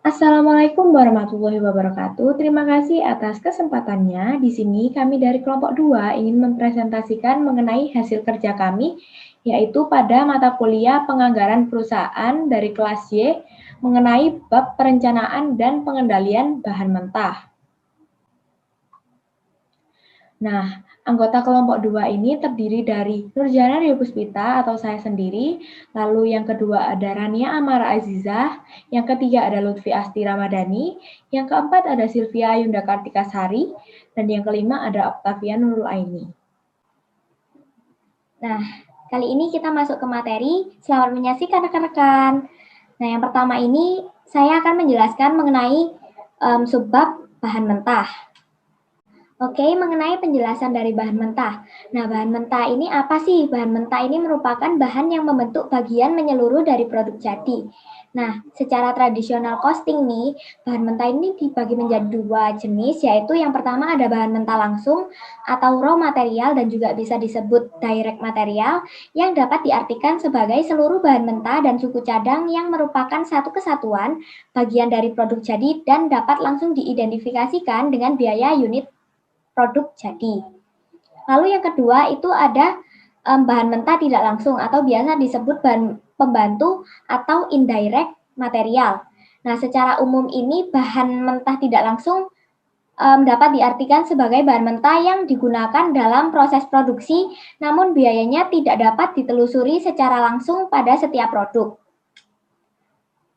Assalamualaikum warahmatullahi wabarakatuh. Terima kasih atas kesempatannya. Di sini kami dari kelompok 2 ingin mempresentasikan mengenai hasil kerja kami, yaitu pada mata kuliah penganggaran perusahaan dari kelas Y mengenai bab perencanaan dan pengendalian bahan mentah. Nah, anggota kelompok 2 ini terdiri dari Nurjana Rio-Puspita atau saya sendiri, lalu yang kedua ada Rania Amara Azizah, yang ketiga ada Lutfi Asti Ramadhani, yang keempat ada Sylvia Yunda Kartika Sari, dan yang kelima ada Octavia Nurul Aini. Nah, kali ini kita masuk ke materi. Selamat menyaksikan rekan-rekan. Nah, yang pertama ini saya akan menjelaskan mengenai subbab bahan mentah. Oke, mengenai penjelasan dari bahan mentah. Nah, bahan mentah ini apa sih? Bahan mentah ini merupakan bahan yang membentuk bagian menyeluruh dari produk jadi. Nah, secara tradisional costing nih, bahan mentah ini dibagi menjadi dua jenis, yaitu yang pertama ada bahan mentah langsung atau raw material dan juga bisa disebut direct material yang dapat diartikan sebagai seluruh bahan mentah dan suku cadang yang merupakan satu kesatuan bagian dari produk jadi dan dapat langsung diidentifikasikan dengan biaya unit produk jadi. Lalu yang kedua itu ada bahan mentah tidak langsung atau biasa disebut bahan pembantu atau indirect material. Nah, secara umum ini bahan mentah tidak langsung dapat diartikan sebagai bahan mentah yang digunakan dalam proses produksi, namun biayanya tidak dapat ditelusuri secara langsung pada setiap produk.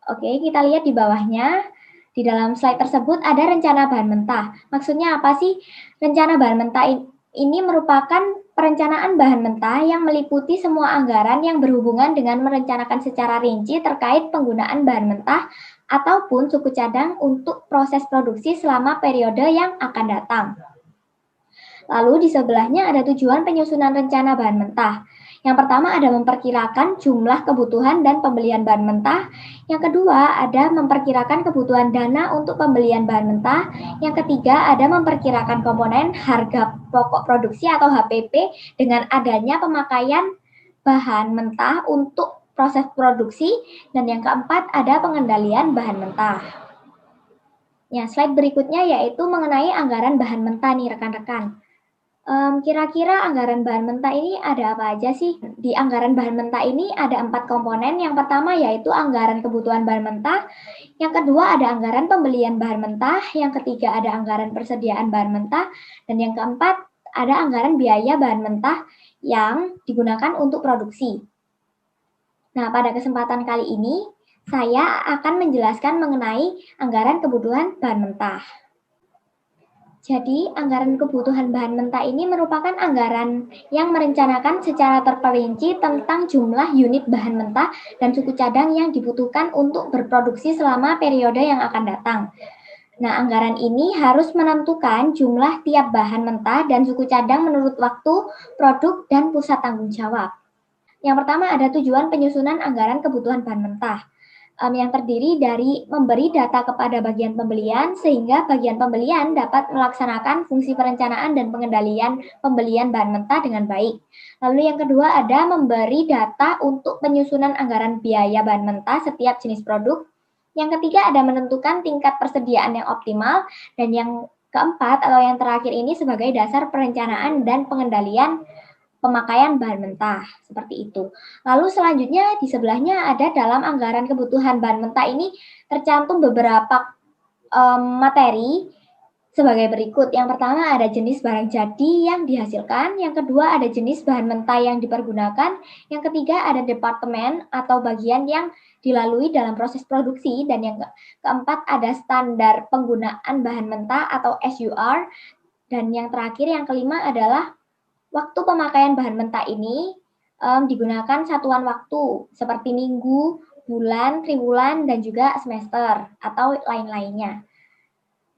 Oke, kita lihat di bawahnya. Di dalam slide tersebut ada rencana bahan mentah. Maksudnya apa sih? Rencana bahan mentah ini merupakan perencanaan bahan mentah yang meliputi semua anggaran yang berhubungan dengan merencanakan secara rinci terkait penggunaan bahan mentah ataupun suku cadang untuk proses produksi selama periode yang akan datang. Lalu di sebelahnya ada tujuan penyusunan rencana bahan mentah. Yang pertama ada memperkirakan jumlah kebutuhan dan pembelian bahan mentah. Yang kedua ada memperkirakan kebutuhan dana untuk pembelian bahan mentah. Yang ketiga ada memperkirakan komponen harga pokok produksi atau HPP dengan adanya pemakaian bahan mentah untuk proses produksi. Dan yang keempat ada pengendalian bahan mentah. Ya, slide berikutnya yaitu mengenai anggaran bahan mentah nih rekan-rekan. Kira-kira anggaran bahan mentah ini ada apa aja sih? Di anggaran bahan mentah ini ada 4 komponen. Yang pertama yaitu anggaran kebutuhan bahan mentah. Yang kedua ada anggaran pembelian bahan mentah. Yang ketiga ada anggaran persediaan bahan mentah. Dan yang keempat ada anggaran biaya bahan mentah yang digunakan untuk produksi. Nah, pada kesempatan kali ini saya akan menjelaskan mengenai anggaran kebutuhan bahan mentah. Jadi, anggaran kebutuhan bahan mentah ini merupakan anggaran yang merencanakan secara terperinci tentang jumlah unit bahan mentah dan suku cadang yang dibutuhkan untuk berproduksi selama periode yang akan datang. Nah, anggaran ini harus menentukan jumlah tiap bahan mentah dan suku cadang menurut waktu, produk, dan pusat tanggung jawab. Yang pertama ada tujuan penyusunan anggaran kebutuhan bahan mentah. Yang terdiri dari memberi data kepada bagian pembelian sehingga bagian pembelian dapat melaksanakan fungsi perencanaan dan pengendalian pembelian bahan mentah dengan baik. Lalu yang kedua ada memberi data untuk penyusunan anggaran biaya bahan mentah setiap jenis produk. Yang ketiga ada menentukan tingkat persediaan yang optimal dan yang keempat atau yang terakhir ini sebagai dasar perencanaan dan pengendalian pemakaian bahan mentah, seperti itu. Lalu selanjutnya di sebelahnya ada dalam anggaran kebutuhan bahan mentah ini tercantum beberapa materi sebagai berikut. Yang pertama ada jenis barang jadi yang dihasilkan, yang kedua ada jenis bahan mentah yang dipergunakan, yang ketiga ada departemen atau bagian yang dilalui dalam proses produksi, dan yang keempat ada standar penggunaan bahan mentah atau SUR, dan yang terakhir yang kelima adalah waktu pemakaian bahan mentah ini digunakan satuan waktu seperti minggu, bulan, triwulan, dan juga semester atau lain-lainnya.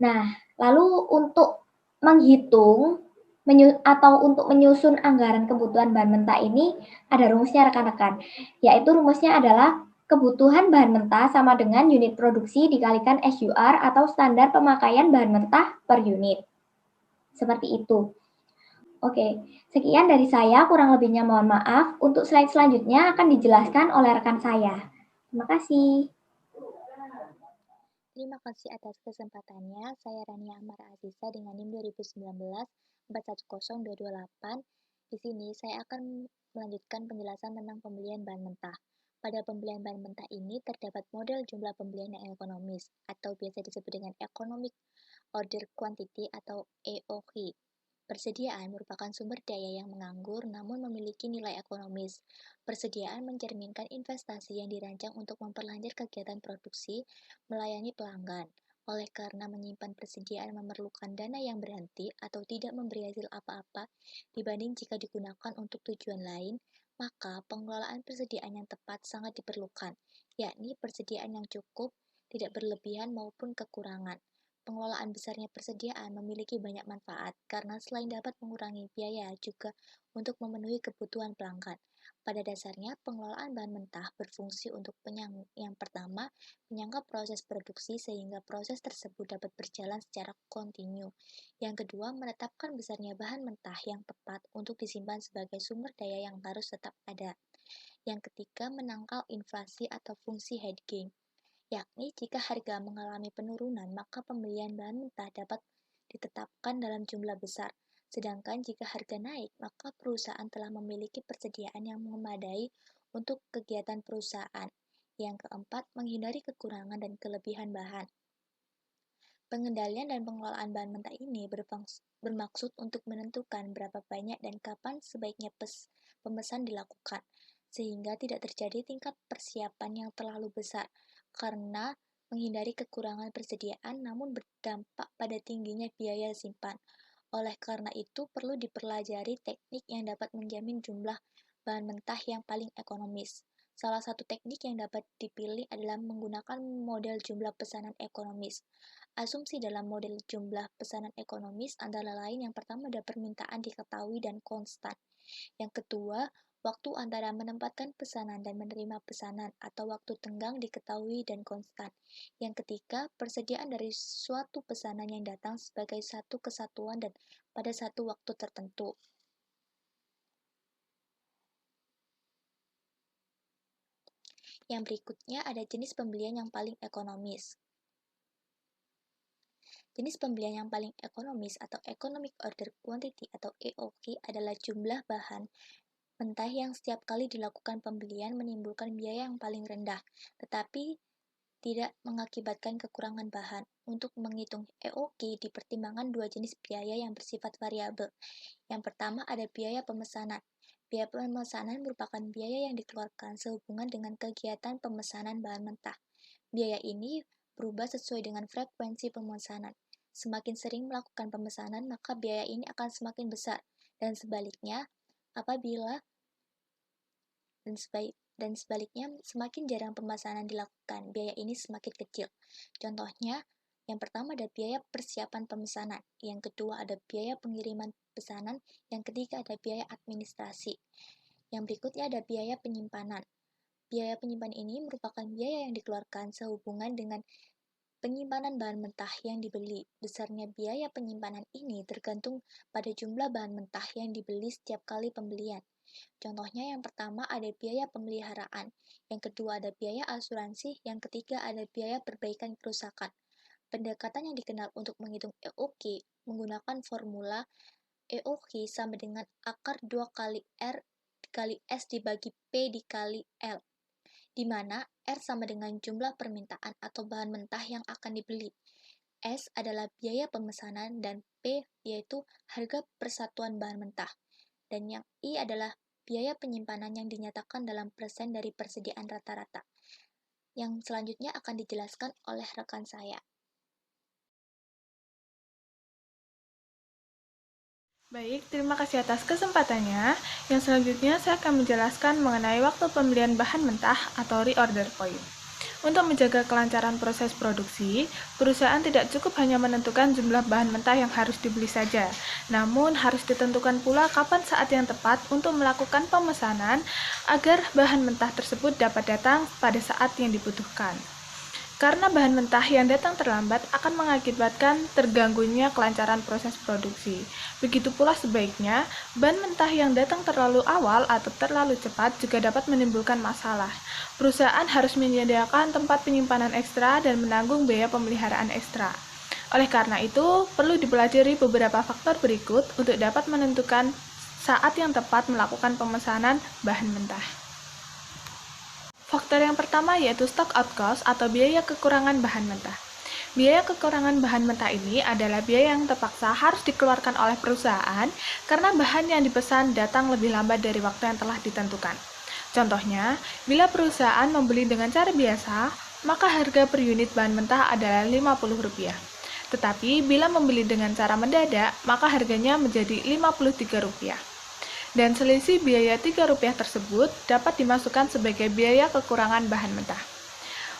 Nah, lalu untuk menghitung atau untuk menyusun anggaran kebutuhan bahan mentah ini ada rumusnya rekan-rekan, yaitu rumusnya adalah kebutuhan bahan mentah sama dengan unit produksi dikalikan SUR atau standar pemakaian bahan mentah per unit. Seperti itu. Oke, sekian dari saya, kurang lebihnya mohon maaf. Untuk slide selanjutnya akan dijelaskan oleh rekan saya. Terima kasih. Terima kasih atas kesempatannya. Saya Rania Amara Aziza dengan NIM 2019 410228. Di sini saya akan melanjutkan penjelasan tentang pembelian bahan mentah. Pada pembelian bahan mentah ini terdapat model jumlah pembelian yang ekonomis atau biasa disebut dengan Economic Order Quantity atau EOQ. Persediaan merupakan sumber daya yang menganggur namun memiliki nilai ekonomis. Persediaan mencerminkan investasi yang dirancang untuk memperlancar kegiatan produksi melayani pelanggan. Oleh karena menyimpan persediaan memerlukan dana yang berhenti atau tidak memberi hasil apa-apa dibanding jika digunakan untuk tujuan lain, maka pengelolaan persediaan yang tepat sangat diperlukan, yakni persediaan yang cukup, tidak berlebihan maupun kekurangan. Pengelolaan besarnya persediaan memiliki banyak manfaat karena selain dapat mengurangi biaya juga untuk memenuhi kebutuhan pelanggan. Pada dasarnya, pengelolaan bahan mentah berfungsi untuk yang pertama, menyangka proses produksi sehingga proses tersebut dapat berjalan secara kontinu. Yang kedua, menetapkan besarnya bahan mentah yang tepat untuk disimpan sebagai sumber daya yang harus tetap ada. Yang ketiga, menangkal inflasi atau fungsi hedging, yakni jika harga mengalami penurunan, maka pembelian bahan mentah dapat ditetapkan dalam jumlah besar. Sedangkan jika harga naik, maka perusahaan telah memiliki persediaan yang memadai untuk kegiatan perusahaan. Yang keempat, menghindari kekurangan dan kelebihan bahan. Pengendalian dan pengelolaan bahan mentah ini bermaksud untuk menentukan berapa banyak dan kapan sebaiknya pemesan dilakukan, sehingga tidak terjadi tingkat persiapan yang terlalu besar, karena menghindari kekurangan persediaan namun berdampak pada tingginya biaya simpan. Oleh karena itu, perlu dipelajari teknik yang dapat menjamin jumlah bahan mentah yang paling ekonomis. Salah satu teknik yang dapat dipilih adalah menggunakan model jumlah pesanan ekonomis. Asumsi dalam model jumlah pesanan ekonomis antara lain yang pertama ada permintaan diketahui dan konstan. Yang kedua, waktu antara menempatkan pesanan dan menerima pesanan atau waktu tenggang diketahui dan konstan. Yang ketiga, persediaan dari suatu pesanan yang datang sebagai satu kesatuan dan pada satu waktu tertentu. Yang berikutnya ada jenis pembelian yang paling ekonomis. Jenis pembelian yang paling ekonomis atau Economic Order Quantity atau EOQ adalah jumlah bahan mentah yang setiap kali dilakukan pembelian menimbulkan biaya yang paling rendah, tetapi tidak mengakibatkan kekurangan bahan. Untuk menghitung EOQ dipertimbangkan dua jenis biaya yang bersifat variabel. Yang pertama ada biaya pemesanan. Biaya pemesanan merupakan biaya yang dikeluarkan sehubungan dengan kegiatan pemesanan bahan mentah. Biaya ini berubah sesuai dengan frekuensi pemesanan. Semakin sering melakukan pemesanan, maka biaya ini akan semakin besar, dan sebaliknya, semakin jarang pemesanan dilakukan, biaya ini semakin kecil. Contohnya, yang pertama ada biaya persiapan pemesanan, yang kedua ada biaya pengiriman pesanan, yang ketiga ada biaya administrasi. Yang berikutnya ada biaya penyimpanan. Biaya penyimpanan ini merupakan biaya yang dikeluarkan sehubungan dengan penyimpanan bahan mentah yang dibeli. Besarnya biaya penyimpanan ini tergantung pada jumlah bahan mentah yang dibeli setiap kali pembelian. Contohnya yang pertama ada biaya pemeliharaan, yang kedua ada biaya asuransi, yang ketiga ada biaya perbaikan kerusakan. Pendekatan yang dikenal untuk menghitung EOQ menggunakan formula EOQ sama dengan akar 2 kali R dikali S dibagi P dikali L, di mana R sama dengan jumlah permintaan atau bahan mentah yang akan dibeli. S adalah biaya pemesanan dan P yaitu harga persatuan bahan mentah. Dan yang I adalah biaya penyimpanan yang dinyatakan dalam persen dari persediaan rata-rata. Yang selanjutnya akan dijelaskan oleh rekan saya. Baik, terima kasih atas kesempatannya. Yang selanjutnya saya akan menjelaskan mengenai waktu pembelian bahan mentah atau reorder point. Untuk menjaga kelancaran proses produksi, perusahaan tidak cukup hanya menentukan jumlah bahan mentah yang harus dibeli saja, namun harus ditentukan pula kapan saat yang tepat untuk melakukan pemesanan agar bahan mentah tersebut dapat datang pada saat yang dibutuhkan. Karena bahan mentah yang datang terlambat akan mengakibatkan terganggunya kelancaran proses produksi. Begitu pula sebaiknya, bahan mentah yang datang terlalu awal atau terlalu cepat juga dapat menimbulkan masalah. Perusahaan harus menyediakan tempat penyimpanan ekstra dan menanggung biaya pemeliharaan ekstra. Oleh karena itu, perlu dipelajari beberapa faktor berikut untuk dapat menentukan saat yang tepat melakukan pemesanan bahan mentah. Faktor yang pertama yaitu stock out cost atau biaya kekurangan bahan mentah. Biaya kekurangan bahan mentah ini adalah biaya yang terpaksa harus dikeluarkan oleh perusahaan karena bahan yang dipesan datang lebih lambat dari waktu yang telah ditentukan. Contohnya, bila perusahaan membeli dengan cara biasa, maka harga per unit bahan mentah adalah Rp50. Tetapi bila membeli dengan cara mendadak, maka harganya menjadi Rp53. Dan selisih biaya Rp3 tersebut dapat dimasukkan sebagai biaya kekurangan bahan mentah.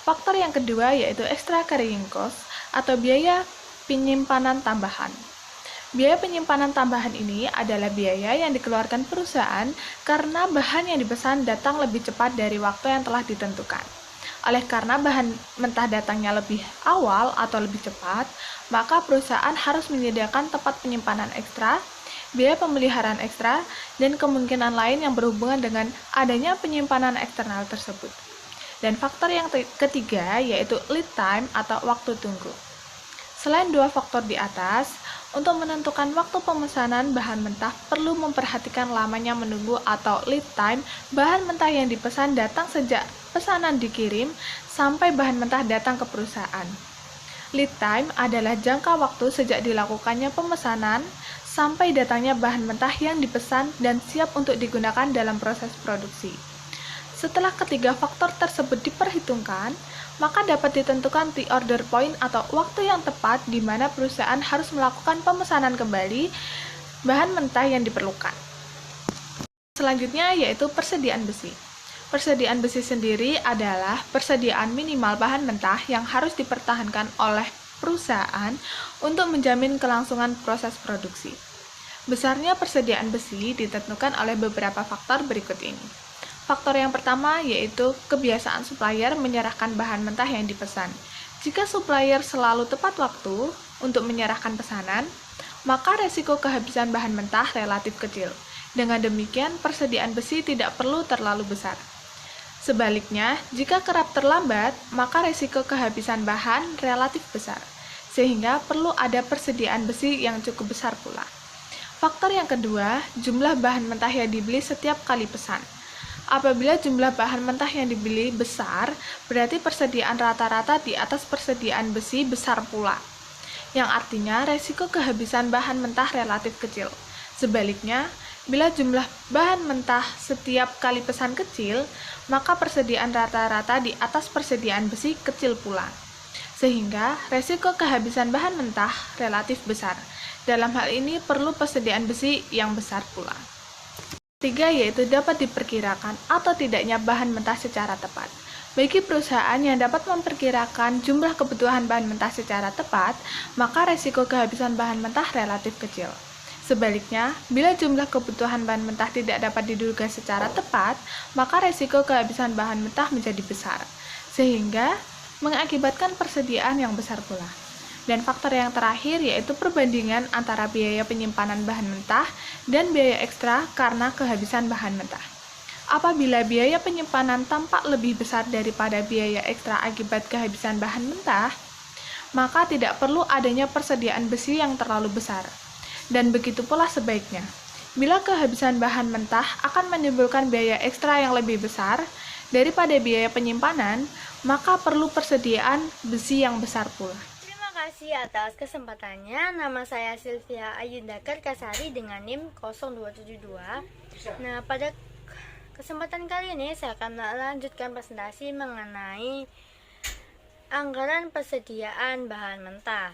Faktor yang kedua yaitu extra carrying cost atau biaya penyimpanan tambahan. Biaya penyimpanan tambahan ini adalah biaya yang dikeluarkan perusahaan karena bahan yang dipesan datang lebih cepat dari waktu yang telah ditentukan. Oleh karena bahan mentah datangnya lebih awal atau lebih cepat, maka perusahaan harus menyediakan tempat penyimpanan ekstra, biaya pemeliharaan ekstra, dan kemungkinan lain yang berhubungan dengan adanya penyimpanan eksternal tersebut. Dan faktor yang ketiga yaitu lead time atau waktu tunggu. Selain dua faktor di atas, untuk menentukan waktu pemesanan bahan mentah perlu memperhatikan lamanya menunggu atau lead time bahan mentah yang dipesan datang sejak pesanan dikirim sampai bahan mentah datang ke perusahaan. Lead time adalah jangka waktu sejak dilakukannya pemesanan sampai datangnya bahan mentah yang dipesan dan siap untuk digunakan dalam proses produksi. Setelah ketiga faktor tersebut diperhitungkan, maka dapat ditentukan reorder point atau waktu yang tepat di mana perusahaan harus melakukan pemesanan kembali bahan mentah yang diperlukan. Selanjutnya yaitu persediaan besi. Persediaan besi sendiri adalah persediaan minimal bahan mentah yang harus dipertahankan oleh perusahaan untuk menjamin kelangsungan proses produksi. Besarnya persediaan besi ditentukan oleh beberapa faktor berikut ini. Faktor yang pertama yaitu kebiasaan supplier menyerahkan bahan mentah yang dipesan. Jika supplier selalu tepat waktu untuk menyerahkan pesanan, maka resiko kehabisan bahan mentah relatif kecil. Dengan demikian, persediaan besi tidak perlu terlalu besar. Sebaliknya, jika kerap terlambat, maka resiko kehabisan bahan relatif besar, sehingga perlu ada persediaan besi yang cukup besar pula. Faktor yang kedua, jumlah bahan mentah yang dibeli setiap kali pesan. Apabila jumlah bahan mentah yang dibeli besar, berarti persediaan rata-rata di atas persediaan besi besar pula, yang artinya resiko kehabisan bahan mentah relatif kecil. Sebaliknya, bila jumlah bahan mentah setiap kali pesan kecil, maka persediaan rata-rata di atas persediaan besi kecil pula, sehingga resiko kehabisan bahan mentah relatif besar. Dalam hal ini perlu persediaan besi yang besar pula. Ketiga yaitu dapat diperkirakan atau tidaknya bahan mentah secara tepat. Bagi perusahaan yang dapat memperkirakan jumlah kebutuhan bahan mentah secara tepat, maka resiko kehabisan bahan mentah relatif kecil. Sebaliknya, bila jumlah kebutuhan bahan mentah tidak dapat diduga secara tepat, maka resiko kehabisan bahan mentah menjadi besar, sehingga mengakibatkan persediaan yang besar pula. Dan faktor yang terakhir yaitu perbandingan antara biaya penyimpanan bahan mentah dan biaya ekstra karena kehabisan bahan mentah. Apabila biaya penyimpanan tampak lebih besar daripada biaya ekstra akibat kehabisan bahan mentah, maka tidak perlu adanya persediaan besi yang terlalu besar. Dan begitu pula sebaiknya. Bila kehabisan bahan mentah akan menimbulkan biaya ekstra yang lebih besar daripada biaya penyimpanan, maka perlu persediaan besi yang besar pula. Terima kasih atas kesempatannya. Nama saya Sylvia Ayunda Karkasari dengan NIM 0272. Nah, pada kesempatan kali ini saya akan melanjutkan presentasi mengenai anggaran persediaan bahan mentah.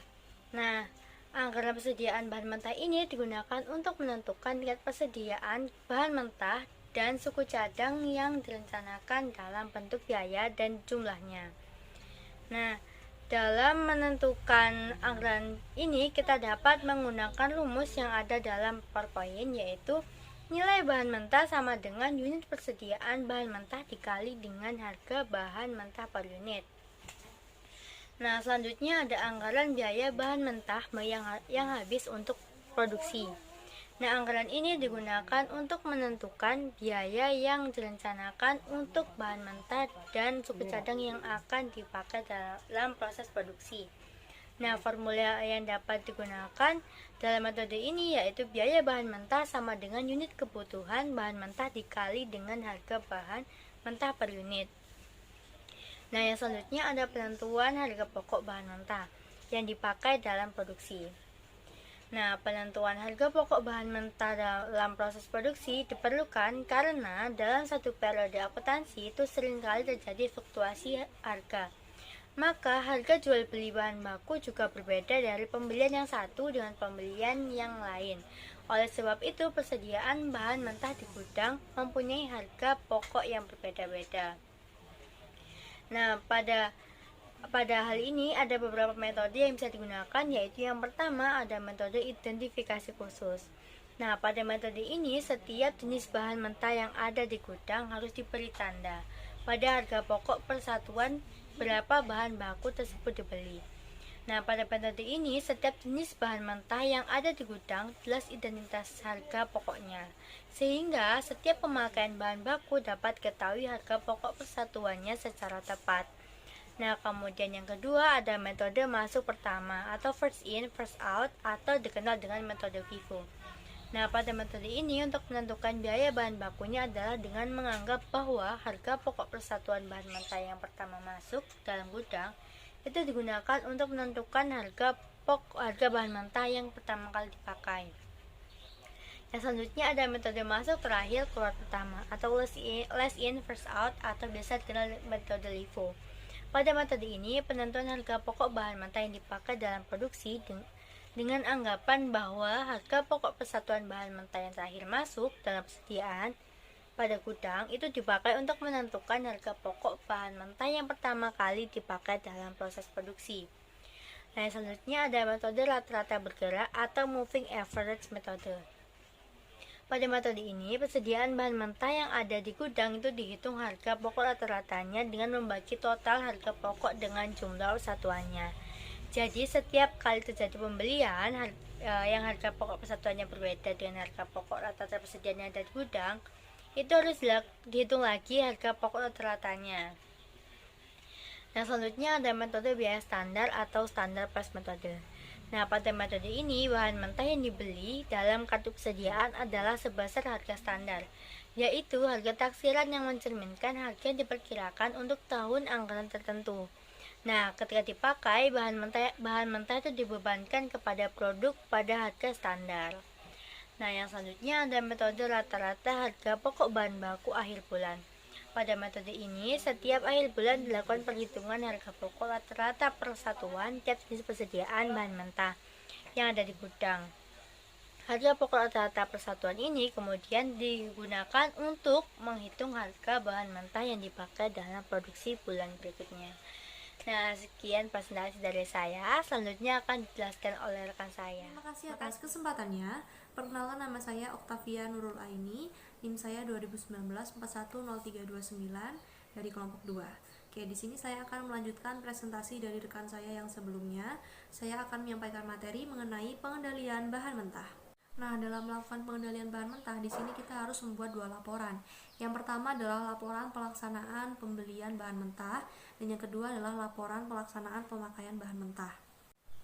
Nah, anggaran persediaan bahan mentah ini digunakan untuk menentukan tingkat persediaan bahan mentah dan suku cadang yang direncanakan dalam bentuk biaya dan jumlahnya. Nah, dalam menentukan anggaran ini kita dapat menggunakan rumus yang ada dalam PowerPoint, yaitu nilai bahan mentah sama dengan unit persediaan bahan mentah dikali dengan harga bahan mentah per unit. Nah, selanjutnya ada anggaran biaya bahan mentah yang habis untuk produksi. Nah, anggaran ini digunakan untuk menentukan biaya yang direncanakan untuk bahan mentah dan suku cadang yang akan dipakai dalam proses produksi. Nah, formula yang dapat digunakan dalam metode ini yaitu biaya bahan mentah sama dengan unit kebutuhan bahan mentah dikali dengan harga bahan mentah per unit. Nah, yang selanjutnya ada penentuan harga pokok bahan mentah yang dipakai dalam produksi. Nah, penentuan harga pokok bahan mentah dalam proses produksi diperlukan karena dalam satu periode akuntansi itu seringkali terjadi fluktuasi harga. Maka harga jual beli bahan baku juga berbeda dari pembelian yang satu dengan pembelian yang lain. Oleh sebab itu, persediaan bahan mentah di gudang mempunyai harga pokok yang berbeda-beda. Nah, pada hal ini ada beberapa metode yang bisa digunakan, yaitu yang pertama ada metode identifikasi khusus. Nah, pada metode ini setiap jenis bahan mentah yang ada di gudang harus diberi tanda pada harga pokok persatuan berapa bahan baku tersebut dibeli. Nah, pada metode ini setiap jenis bahan mentah yang ada di gudang jelas identitas harga pokoknya, sehingga setiap pemakaian bahan baku dapat ketahui harga pokok persatuannya secara tepat. Nah, kemudian yang kedua ada metode masuk pertama atau first in, first out atau dikenal dengan metode FIFO. Nah, pada metode ini untuk menentukan biaya bahan bakunya adalah dengan menganggap bahwa harga pokok persatuan bahan mentah yang pertama masuk dalam gudang itu digunakan untuk menentukan harga bahan mentah yang pertama kali dipakai. Yang selanjutnya ada metode masuk terakhir keluar pertama atau last in, first out atau biasa dikenal metode LIFO. Pada metode ini, penentuan harga pokok bahan mentah yang dipakai dalam produksi dengan anggapan bahwa harga pokok persatuan bahan mentah yang terakhir masuk dalam persediaan pada gudang itu dipakai untuk menentukan harga pokok bahan mentah yang pertama kali dipakai dalam proses produksi. Nah, selanjutnya ada metode rata-rata bergerak atau moving average metode. Pada metode ini, persediaan bahan mentah yang ada di gudang itu dihitung harga pokok rata-ratanya dengan membagi total harga pokok dengan jumlah satuannya. Jadi, setiap kali terjadi pembelian yang harga pokok persatuannya berbeda dengan harga pokok rata-rata persediaan yang ada di gudang, itu harus dihitung lagi harga pokok rata-ratanya. Nah, selanjutnya ada metode biaya standar atau standar price metode. Nah, pada metode ini, bahan mentah yang dibeli dalam kartu persediaan adalah sebesar harga standar, yaitu harga taksiran yang mencerminkan harga yang diperkirakan untuk tahun anggaran tertentu. Nah, ketika dipakai, bahan mentah itu dibebankan kepada produk pada harga standar. Nah, yang selanjutnya ada metode rata-rata harga pokok bahan baku akhir bulan. Pada metode ini, setiap akhir bulan dilakukan perhitungan harga pokok rata-rata persatuan tiap jenis persediaan bahan mentah yang ada di gudang. Harga pokok rata-rata persatuan ini kemudian digunakan untuk menghitung harga bahan mentah yang dipakai dalam produksi bulan berikutnya. Nah, sekian presentasi dari saya. Selanjutnya akan dijelaskan oleh rekan saya. Terima kasih atas kesempatannya. Perkenalkan, nama saya Oktavia Nurul Aini, NIM saya 2019-410329 dari kelompok 2. Oke, di sini saya akan melanjutkan presentasi dari rekan saya yang sebelumnya. Saya akan menyampaikan materi mengenai pengendalian bahan mentah. Nah, dalam melakukan pengendalian bahan mentah, di sini kita harus membuat dua laporan. Yang pertama adalah laporan pelaksanaan pembelian bahan mentah, dan yang kedua adalah laporan pelaksanaan pemakaian bahan mentah.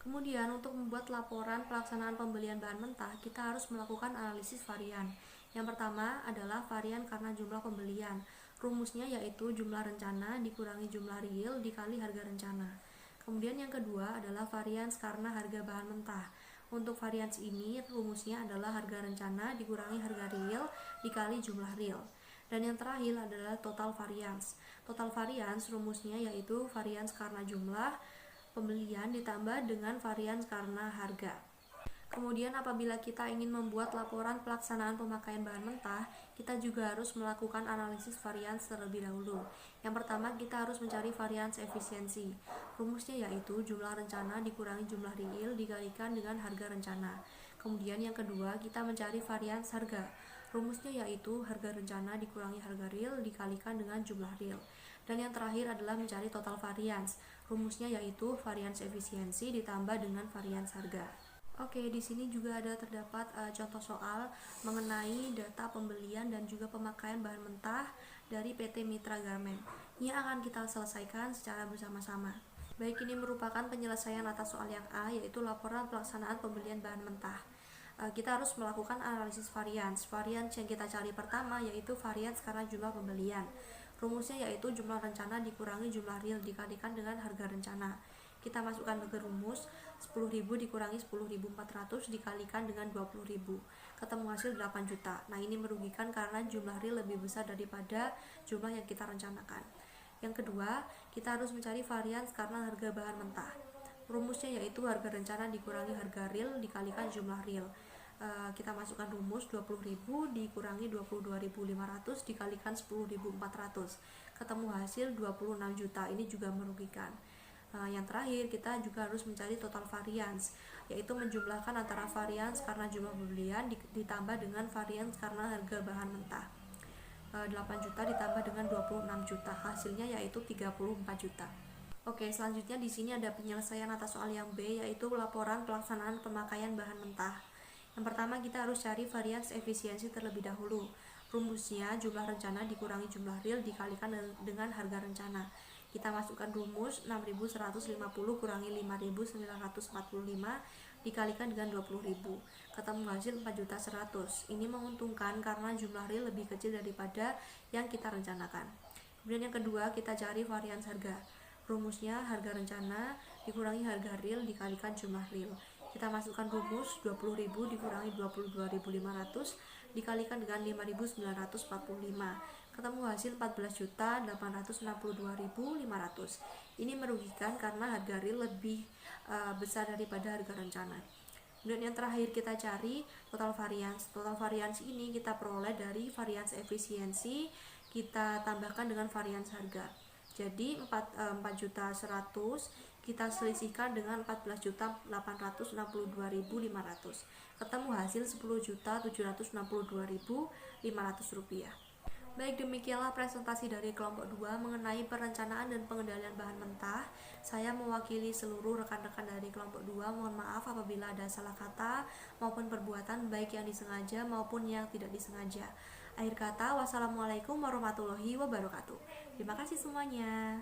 Kemudian, untuk membuat laporan pelaksanaan pembelian bahan mentah, kita harus melakukan analisis varian. Yang pertama adalah varian karena jumlah pembelian. Rumusnya yaitu jumlah rencana dikurangi jumlah real dikali harga rencana. Kemudian yang kedua adalah varians karena harga bahan mentah. Untuk varians ini, rumusnya adalah harga rencana dikurangi harga real dikali jumlah real. Dan yang terakhir adalah total varians. Total varians rumusnya yaitu varians karena jumlah pembelian ditambah dengan varians karena harga. Kemudian apabila kita ingin membuat laporan pelaksanaan pemakaian bahan mentah, kita juga harus melakukan analisis varians terlebih dahulu. Yang pertama, kita harus mencari varians efisiensi. Rumusnya yaitu jumlah rencana dikurangi jumlah real dikalikan dengan harga rencana. Kemudian yang kedua, kita mencari varians harga. Rumusnya yaitu harga rencana dikurangi harga real dikalikan dengan jumlah real. Dan yang terakhir adalah mencari total varians. Rumusnya yaitu varians efisiensi ditambah dengan varians harga. Oke, di sini juga ada terdapat contoh soal mengenai data pembelian dan juga pemakaian bahan mentah dari PT Mitra Garment. Ini akan kita selesaikan secara bersama-sama. Baik, ini merupakan penyelesaian atas soal yang A, yaitu laporan pelaksanaan pembelian bahan mentah. Kita harus melakukan analisis varians. Varians yang kita cari pertama yaitu varians karena jumlah pembelian. Rumusnya yaitu jumlah rencana dikurangi jumlah real dikalikan dengan harga rencana. Kita masukkan ke rumus 10.000 dikurangi 10.400 dikalikan dengan 20.000. Ketemu hasil 8 juta. Nah, ini merugikan karena jumlah real lebih besar daripada jumlah yang kita rencanakan. Yang kedua, kita harus mencari varians karena harga bahan mentah. Rumusnya yaitu harga rencana dikurangi harga real dikalikan jumlah real. Kita masukkan rumus 20.000 dikurangi 22.500 dikalikan 10.400, ketemu hasil 26 juta. Ini juga merugikan. Yang terakhir, kita juga harus mencari total varians, yaitu menjumlahkan antara varians karena jumlah pembelian ditambah dengan varians karena harga bahan mentah. 8 juta ditambah dengan 26 juta, hasilnya yaitu 34 juta. Oke, selanjutnya di sini ada penyelesaian atas soal yang B, yaitu laporan pelaksanaan pemakaian bahan mentah. Yang pertama, kita harus cari varians efisiensi terlebih dahulu. Rumusnya jumlah rencana dikurangi jumlah real dikalikan dengan harga rencana. Kita masukkan rumus 6.150 kurangi 5.945 dikalikan dengan 20.000. Ketemu hasil 4.100.000. Ini menguntungkan karena jumlah real lebih kecil daripada yang kita rencanakan. Kemudian yang kedua, kita cari varians harga. Rumusnya harga rencana dikurangi harga real dikalikan jumlah real. Kita masukkan rumus 20.000 dikurangi 22.500 dikalikan dengan 5.945. Ketemu hasil 14.862.500. Ini merugikan karena harga real lebih besar daripada harga rencana. Kemudian yang terakhir, kita cari total varians. Total varians ini kita peroleh dari varians efisiensi kita tambahkan dengan varians harga. Jadi 4.100.000 kita selisihkan dengan 14.862.500. Ketemu hasil 10.762.500 rupiah. Baik, demikianlah presentasi dari kelompok 2 mengenai perencanaan dan pengendalian bahan mentah. Saya mewakili seluruh rekan-rekan dari kelompok 2. Mohon maaf apabila ada salah kata maupun perbuatan baik yang disengaja maupun yang tidak disengaja. Akhir kata, wassalamualaikum warahmatullahi wabarakatuh. Terima kasih semuanya.